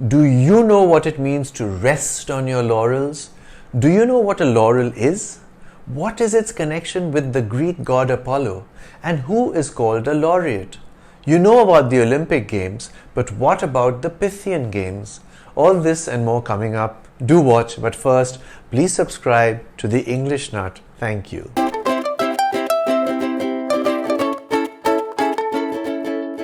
Do you know what it means to rest on your laurels? Do you know what a laurel is? What is its connection with the Greek god Apollo? And who is called a laureate? You know about the Olympic Games, but what about the Pythian Games? All this and more coming up. Do watch, but first, please subscribe to the English Nut. Thank you.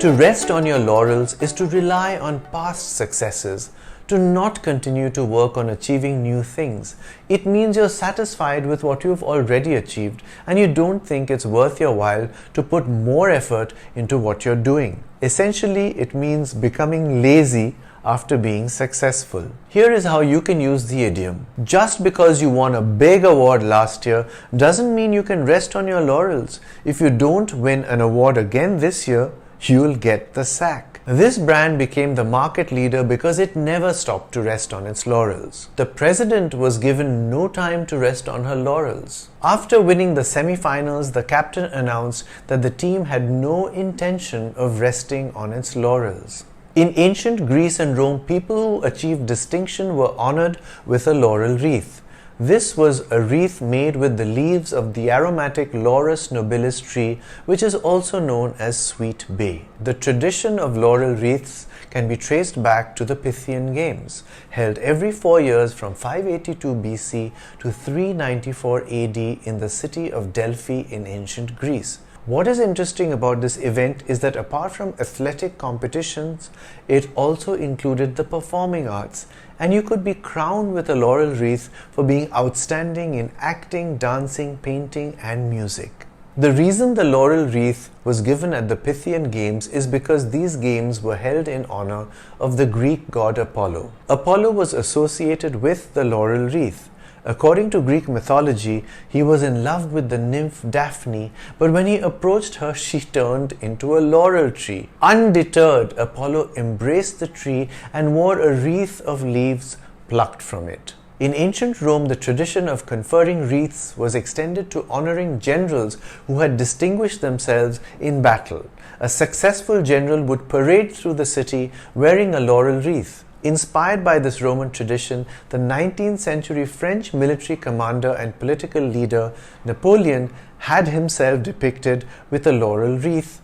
To rest on your laurels is to rely on past successes, to not continue to work on achieving new things. It means you're satisfied with what you've already achieved and you don't think it's worth your while to put more effort into what you're doing. Essentially, it means becoming lazy after being successful. Here is how you can use the idiom. Just because you won a big award last year doesn't mean you can rest on your laurels. If you don't win an award again this year, you'll get the sack. This brand became the market leader because it never stopped to rest on its laurels. The president was given no time to rest on her laurels. After winning the semi-finals, the captain announced that the team had no intention of resting on its laurels. In ancient Greece and Rome, people who achieved distinction were honored with a laurel wreath. This was a wreath made with the leaves of the aromatic Laurus nobilis tree, which is also known as sweet bay. The tradition of laurel wreaths can be traced back to the Pythian Games, held every 4 years from 582 BC to 394 AD in the city of Delphi in ancient Greece. What is interesting about this event is that apart from athletic competitions, it also included the performing arts, and you could be crowned with a laurel wreath for being outstanding in acting, dancing, painting, and music. The reason the laurel wreath was given at the Pythian Games is because these games were held in honor of the Greek god Apollo. Apollo was associated with the laurel wreath. According to Greek mythology, he was in love with the nymph Daphne, but when he approached her, she turned into a laurel tree. Undeterred, Apollo embraced the tree and wore a wreath of leaves plucked from it. In ancient Rome, the tradition of conferring wreaths was extended to honoring generals who had distinguished themselves in battle. A successful general would parade through the city wearing a laurel wreath. Inspired by this Roman tradition, the 19th century French military commander and political leader Napoleon had himself depicted with a laurel wreath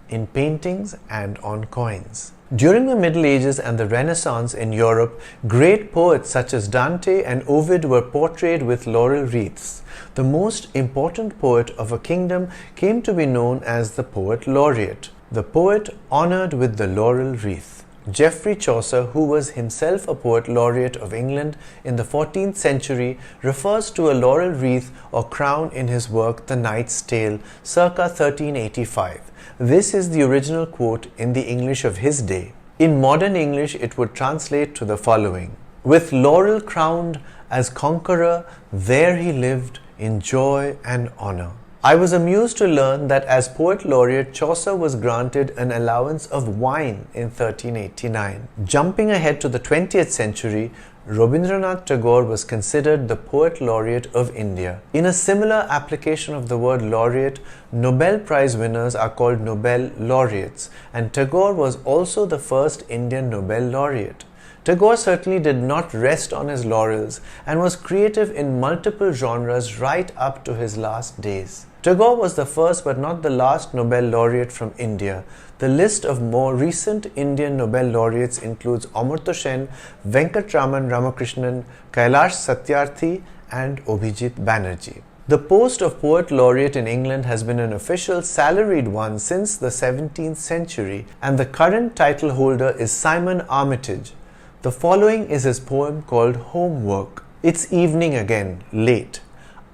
in paintings and on coins. During the Middle Ages and the Renaissance in Europe, great poets such as Dante and Ovid were portrayed with laurel wreaths. The most important poet of a kingdom came to be known as the poet laureate, the poet honored with the laurel wreath. Geoffrey Chaucer, who was himself a poet laureate of England in the 14th century, refers to a laurel wreath or crown in his work The Knight's Tale, circa 1385. This is the original quote in the English of his day. In modern English, it would translate to the following: "With laurel crowned as conqueror, there he lived in joy and honor." I was amused to learn that as poet laureate, Chaucer was granted an allowance of wine in 1389. Jumping ahead to the 20th century, Rabindranath Tagore was considered the poet laureate of India. In a similar application of the word laureate, Nobel Prize winners are called Nobel laureates, and Tagore was also the first Indian Nobel laureate. Tagore certainly did not rest on his laurels and was creative in multiple genres right up to his last days. Tagore was the first but not the last Nobel laureate from India. The list of more recent Indian Nobel laureates includes Amartya Sen, Venkatraman Ramakrishnan, Kailash Satyarthi, and Abhijit Banerjee. The post of poet laureate in England has been an official salaried one since the 17th century, and the current title holder is Simon Armitage. The following is his poem called Homework. It's evening again, late.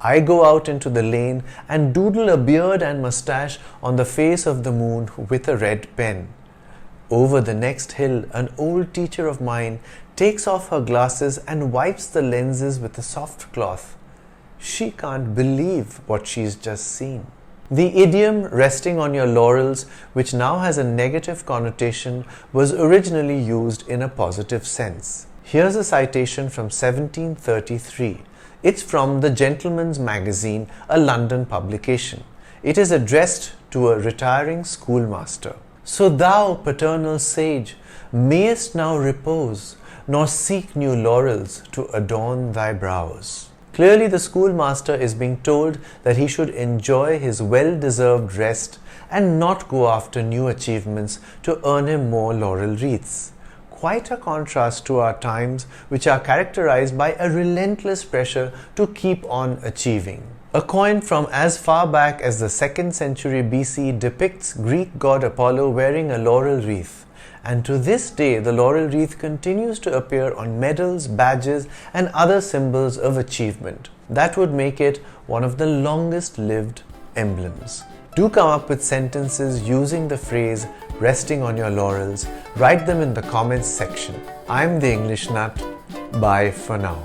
I go out into the lane and doodle a beard and mustache on the face of the moon with a red pen. Over the next hill, an old teacher of mine takes off her glasses and wipes the lenses with a soft cloth. She can't believe what she's just seen. The idiom resting on your laurels, which now has a negative connotation, was originally used in a positive sense. Here's a citation from 1733. It's from the Gentleman's Magazine, a London publication. It is addressed to a retiring schoolmaster. So thou, paternal sage, mayest now repose, nor seek new laurels to adorn thy brows. Clearly, the schoolmaster is being told that he should enjoy his well-deserved rest and not go after new achievements to earn him more laurel wreaths. Quite a contrast to our times, which are characterized by a relentless pressure to keep on achieving. A coin from as far back as the 2nd century BC depicts Greek god Apollo wearing a laurel wreath. And to this day, the laurel wreath continues to appear on medals, badges, and other symbols of achievement. That would make it one of the longest lived emblems. Do come up with sentences using the phrase resting on your laurels. Write them in the comments section. I'm the English Nut. Bye for now.